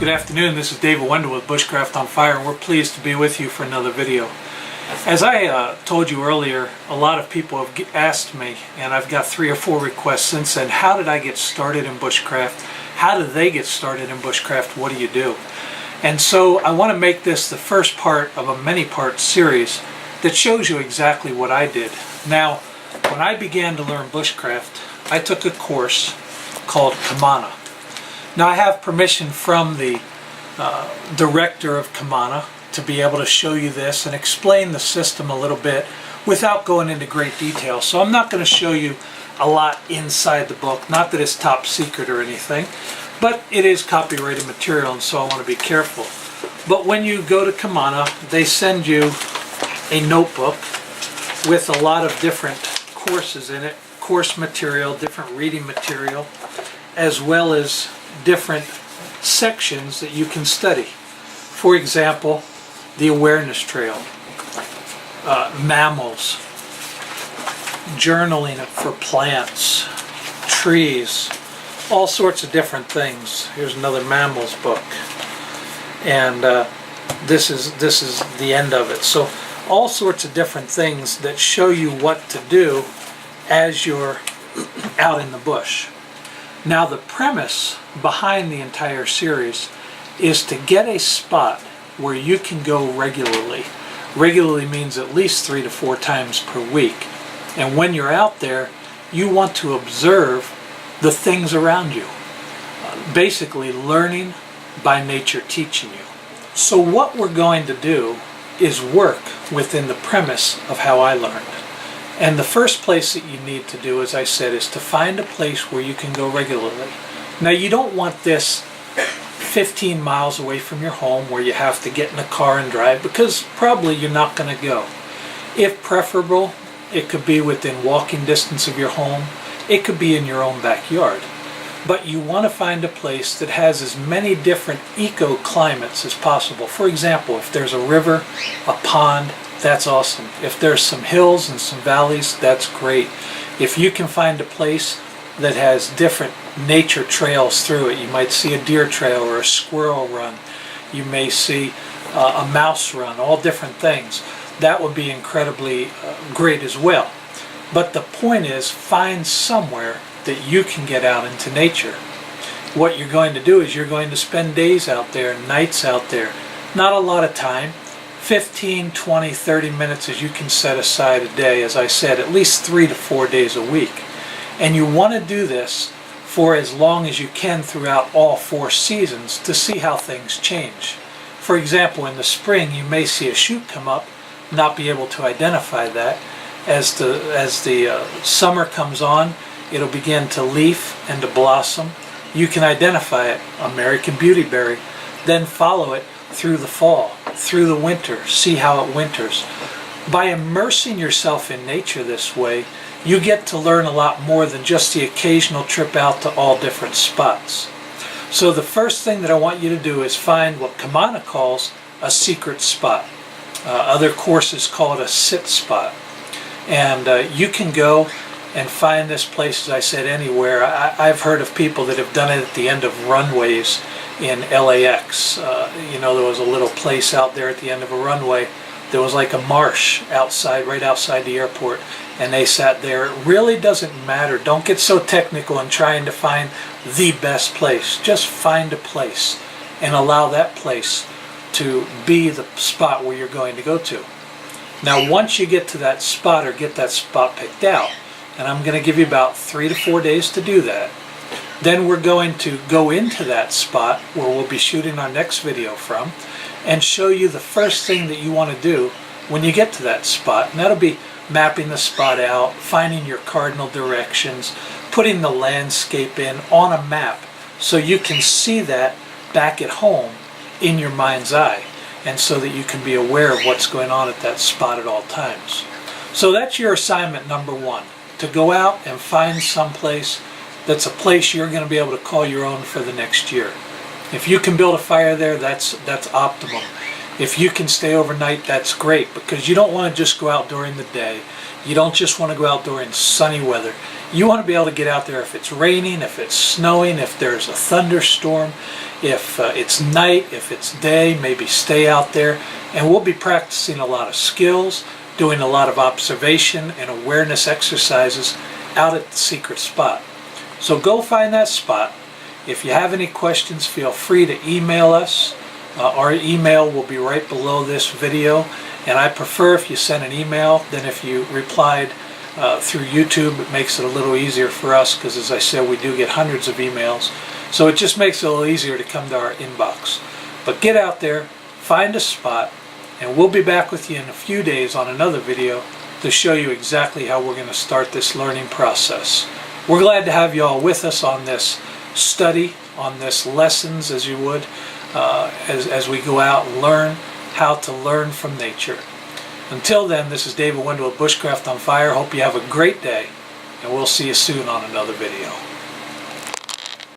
Good afternoon, this is David Wendell with Bushcraft on Fire, and we're pleased to be with you for another video. As I told you earlier, a lot of people have asked me, and I've got 3 or 4 requests since then, how did I get started in bushcraft? How did they get started in bushcraft? What do you do? And so I want to make this the first part of a many-part series that shows you exactly what I did. Now, when I began to learn bushcraft, I took a course called Kamana. Now, I have permission from the director of Kamana to be able to show you this and explain the system a little bit without going into great detail. So I'm not going to show you a lot inside the book, not that it's top secret or anything, but it is copyrighted material, and so I want to be careful. But when you go to Kamana, they send you a notebook with a lot of different courses in it, course material, different reading material, as well as different sections that you can study. For example, the awareness trail, mammals, journaling for plants, trees, all sorts of different things. Here's another mammals book, and this is the end of it. So all sorts of different things that show you what to do as you're out in the bush. Now, the premise behind the entire series is to get a spot where you can go regularly. Regularly means at least 3 to 4 times per week. And when you're out there, you want to observe the things around you. Basically, learning by nature teaching you. So what we're going to do is work within the premise of how I learned. And the first place that you need to do, as I said, is to find a place where you can go regularly. Now, you don't want this 15 miles away from your home where you have to get in a car and drive, because probably you're not going to go. If preferable, it could be within walking distance of your home. It could be in your own backyard. But you want to find a place that has as many different eco-climates as possible. For example, if there's a river, a pond, that's awesome. If there's some hills and some valleys, that's great. If you can find a place that has different nature trails through it, you might see a deer trail or a squirrel run, you may see a mouse run, all different things. That would be incredibly great as well. But the point is, find somewhere that you can get out into nature. What you're going to do is you're going to spend days out there, nights out there, not a lot of time, 15, 20, 30 minutes as you can set aside a day, as I said, at least 3 to 4 days a week. And you want to do this for as long as you can throughout all 4 seasons to see how things change. For example, in the spring you may see a shoot come up, not be able to identify that. As the summer comes on, it'll begin to leaf and to blossom. You can identify it, American beautyberry, then follow it through the fall, through the winter, see how it winters. By immersing yourself in nature this way, you get to learn a lot more than just the occasional trip out to all different spots. So the first thing that I want you to do is find what Kamana calls a secret spot. Other courses call it a sit spot. And you can go and find this place, as I said, anywhere. I've heard of people that have done it at the end of runways in LAX. You know, there was a little place out there at the end of a runway. There was like a marsh outside, right outside the airport, and they sat there. It really doesn't matter. Don't get so technical in trying to find the best place. Just find a place and allow that place to be the spot where you're going to go to. Now, once you get to that spot or get that spot picked out, and I'm going to give you about 3 to 4 days to do that, then we're going to go into that spot where we'll be shooting our next video from and show you the first thing that you want to do when you get to that spot. And that'll be mapping the spot out, finding your cardinal directions, putting the landscape in on a map so you can see that back at home in your mind's eye, and so that you can be aware of what's going on at that spot at all times. So that's your assignment number 1, to go out and find some place that's a place you're going to be able to call your own for the next year. If you can build a fire there, that's optimum. If you can stay overnight, that's great, because you don't want to just go out during the day. You don't just want to go out during sunny weather. You want to be able to get out there if it's raining, if it's snowing, if there's a thunderstorm, if it's night, if it's day, maybe stay out there. And we'll be practicing a lot of skills, doing a lot of observation and awareness exercises out at the secret spot. So go find that spot. If you have any questions, feel free to email us. Our email will be right below this video, and I prefer if you send an email than if you replied through YouTube. It makes it a little easier for us because, as I said, we do get hundreds of emails, so it just makes it a little easier to come to our inbox. But get out there, find a spot, and we'll be back with you in a few days on another video to show you exactly how we're going to start this learning process. We're glad to have you all with us on this study, on this lessons, as you would, as we go out and learn how to learn from nature. Until then, this is David Wendell of Bushcraft on Fire. Hope you have a great day, and we'll see you soon on another video.